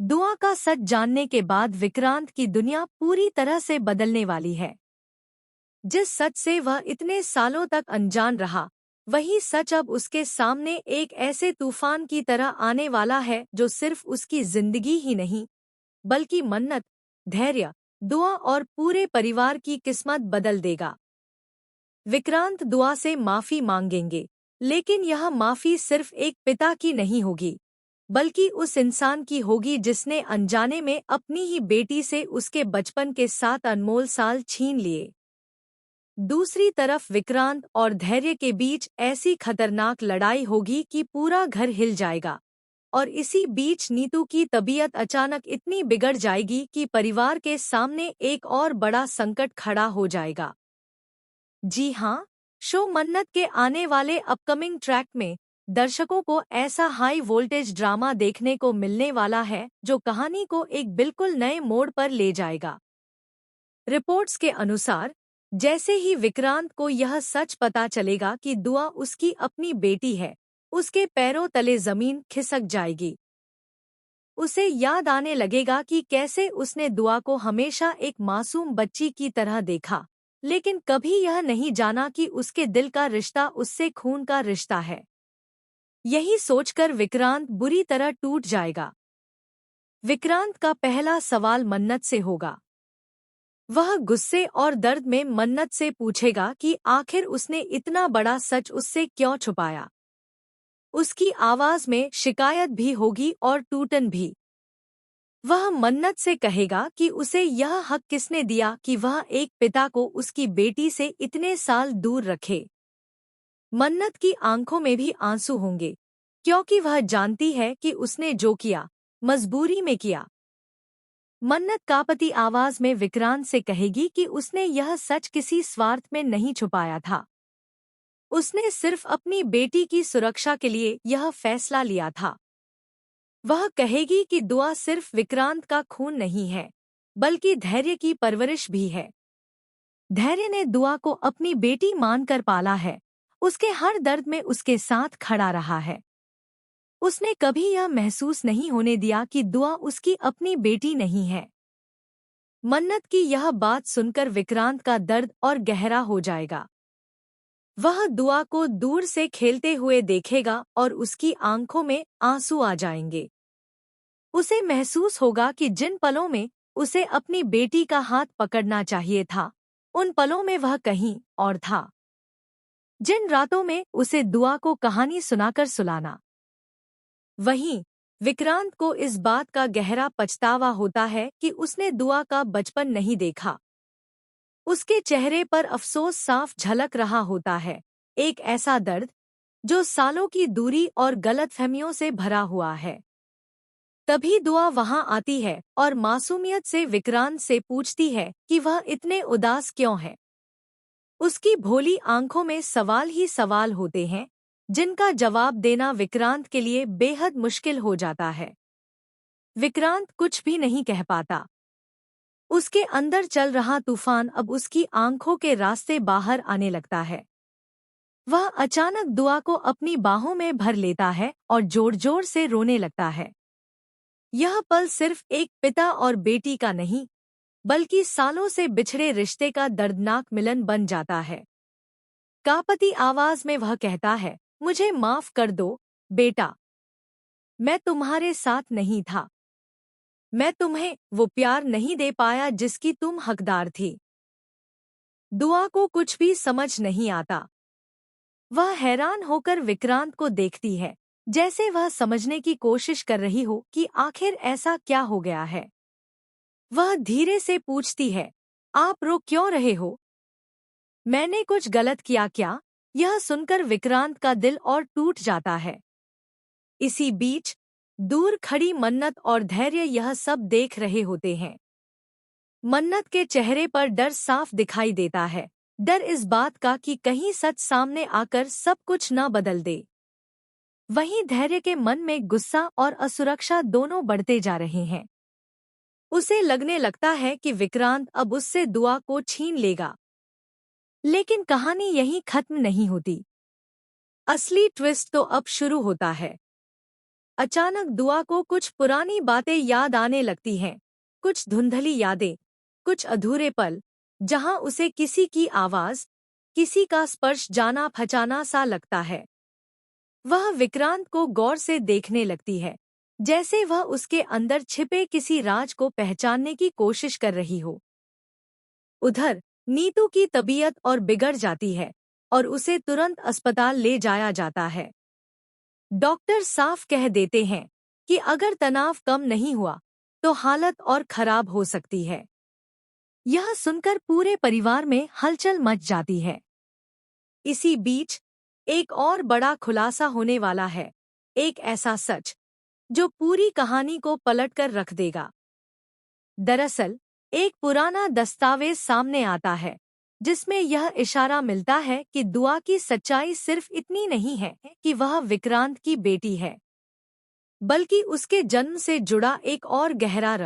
दुआ का सच जानने के बाद विक्रांत की दुनिया पूरी तरह से बदलने वाली है। जिस सच से वह इतने सालों तक अनजान रहा, वही सच अब उसके सामने एक ऐसे तूफान की तरह आने वाला है जो सिर्फ उसकी जिंदगी ही नहीं, बल्कि मन्नत, धैर्य, दुआ और पूरे परिवार की किस्मत बदल देगा। विक्रांत दुआ से माफी मांगेंगे, लेकिन यह माफी सिर्फ एक पिता की नहीं होगी, बल्कि उस इंसान की होगी जिसने अनजाने में अपनी ही बेटी से उसके बचपन के 7 अनमोल साल छीन लिए। दूसरी तरफ विक्रांत और धैर्य के बीच ऐसी खतरनाक लड़ाई होगी कि पूरा घर हिल जाएगा। और इसी बीच नीतू की तबीयत अचानक इतनी बिगड़ जाएगी कि परिवार के सामने एक और बड़ा संकट खड़ा हो जाएगा। जी हाँ, शो मन्नत के आने वाले अपकमिंग ट्रैक में दर्शकों को ऐसा हाई वोल्टेज ड्रामा देखने को मिलने वाला है जो कहानी को एक बिल्कुल नए मोड़ पर ले जाएगा। रिपोर्ट्स के अनुसार, जैसे ही विक्रांत को यह सच पता चलेगा कि दुआ उसकी अपनी बेटी है, उसके पैरों तले जमीन खिसक जाएगी। उसे याद आने लगेगा कि कैसे उसने दुआ को हमेशा एक मासूम बच्ची की तरह देखा, लेकिन कभी यह नहीं जाना कि उसके दिल का रिश्ता उससे खून का रिश्ता है। यही सोचकर विक्रांत बुरी तरह टूट जाएगा। विक्रांत का पहला सवाल मन्नत से होगा। वह गुस्से और दर्द में मन्नत से पूछेगा कि आखिर उसने इतना बड़ा सच उससे क्यों छुपाया। उसकी आवाज में शिकायत भी होगी और टूटन भी। वह मन्नत से कहेगा कि उसे यह हक किसने दिया कि वह एक पिता को उसकी बेटी से इतने साल दूर रखे। मन्नत की आंखों में भी आंसू होंगे, क्योंकि वह जानती है कि उसने जो किया, मजबूरी में किया। मन्नत कांपती आवाज में विक्रांत से कहेगी कि उसने यह सच किसी स्वार्थ में नहीं छुपाया था। उसने सिर्फ अपनी बेटी की सुरक्षा के लिए यह फैसला लिया था। वह कहेगी कि दुआ सिर्फ विक्रांत का खून नहीं है, बल्कि धैर्य की परवरिश भी है। धैर्य ने दुआ को अपनी बेटी मानकर पाला है, उसके हर दर्द में उसके साथ खड़ा रहा है। उसने कभी यह महसूस नहीं होने दिया कि दुआ उसकी अपनी बेटी नहीं है। मन्नत की यह बात सुनकर विक्रांत का दर्द और गहरा हो जाएगा। वह दुआ को दूर से खेलते हुए देखेगा और उसकी आंखों में आंसू आ जाएंगे। उसे महसूस होगा कि जिन पलों में उसे अपनी बेटी का हाथ पकड़ना चाहिए था, उन पलों में वह कहीं और था। जिन रातों में उसे दुआ को कहानी सुनाकर सुलाना। वहीं विक्रांत को इस बात का गहरा पछतावा होता है कि उसने दुआ का बचपन नहीं देखा। उसके चेहरे पर अफसोस साफ झलक रहा होता है, एक ऐसा दर्द जो सालों की दूरी और गलतफहमियों से भरा हुआ है। तभी दुआ वहां आती है और मासूमियत से विक्रांत से पूछती है कि वह इतने उदास क्यों है। उसकी भोली आंखों में सवाल ही सवाल होते हैं, जिनका जवाब देना विक्रांत के लिए बेहद मुश्किल हो जाता है। विक्रांत कुछ भी नहीं कह पाता। उसके अंदर चल रहा तूफान अब उसकी आंखों के रास्ते बाहर आने लगता है। वह अचानक दुआ को अपनी बाहों में भर लेता है और जोर जोर से रोने लगता है। यह पल सिर्फ एक पिता और बेटी का नहीं, बल्कि सालों से बिछड़े रिश्ते का दर्दनाक मिलन बन जाता है। कांपती आवाज में वह कहता है, मुझे माफ कर दो, बेटा। मैं तुम्हारे साथ नहीं था। मैं तुम्हें वो प्यार नहीं दे पाया जिसकी तुम हकदार थी। दुआ को कुछ भी समझ नहीं आता। वह हैरान होकर विक्रांत को देखती है, जैसे वह समझने की कोशिश कर रही हो कि आखिर ऐसा क्या हो गया है। वह धीरे से पूछती है, आप रो क्यों रहे हो? मैंने कुछ गलत किया क्या? यह सुनकर विक्रांत का दिल और टूट जाता है। इसी बीच दूर खड़ी मन्नत और धैर्य यह सब देख रहे होते हैं। मन्नत के चेहरे पर डर साफ दिखाई देता है, डर इस बात का कि कहीं सच सामने आकर सब कुछ न बदल दे। वहीं धैर्य के मन में गुस्सा और असुरक्षा दोनों बढ़ते जा रहे हैं। उसे लगने लगता है कि विक्रांत अब उससे दुआ को छीन लेगा। लेकिन कहानी यहीं खत्म नहीं होती। असली ट्विस्ट तो अब शुरू होता है। अचानक दुआ को कुछ पुरानी बातें याद आने लगती हैं, कुछ धुंधली यादें, कुछ अधूरे पल, जहां उसे किसी की आवाज, किसी का स्पर्श जाना पहचाना सा लगता है। वह विक्रांत को गौर से देखने लगती है, जैसे वह उसके अंदर छिपे किसी राज को पहचानने की कोशिश कर रही हो। उधर नीतू की तबीयत और बिगड़ जाती है और उसे तुरंत अस्पताल ले जाया जाता है। डॉक्टर साफ कह देते हैं कि अगर तनाव कम नहीं हुआ तो हालत और खराब हो सकती है। यह सुनकर पूरे परिवार में हलचल मच जाती है। इसी बीच एक और बड़ा खुलासा होने वाला है, एक ऐसा सच जो पूरी कहानी को पलटकर रख देगा। दरअसल एक पुराना दस्तावेज सामने आता है, जिसमें यह इशारा मिलता है कि दुआ की सच्चाई सिर्फ इतनी नहीं है कि वह विक्रांत की बेटी है, बल्कि उसके जन्म से जुड़ा एक और गहरा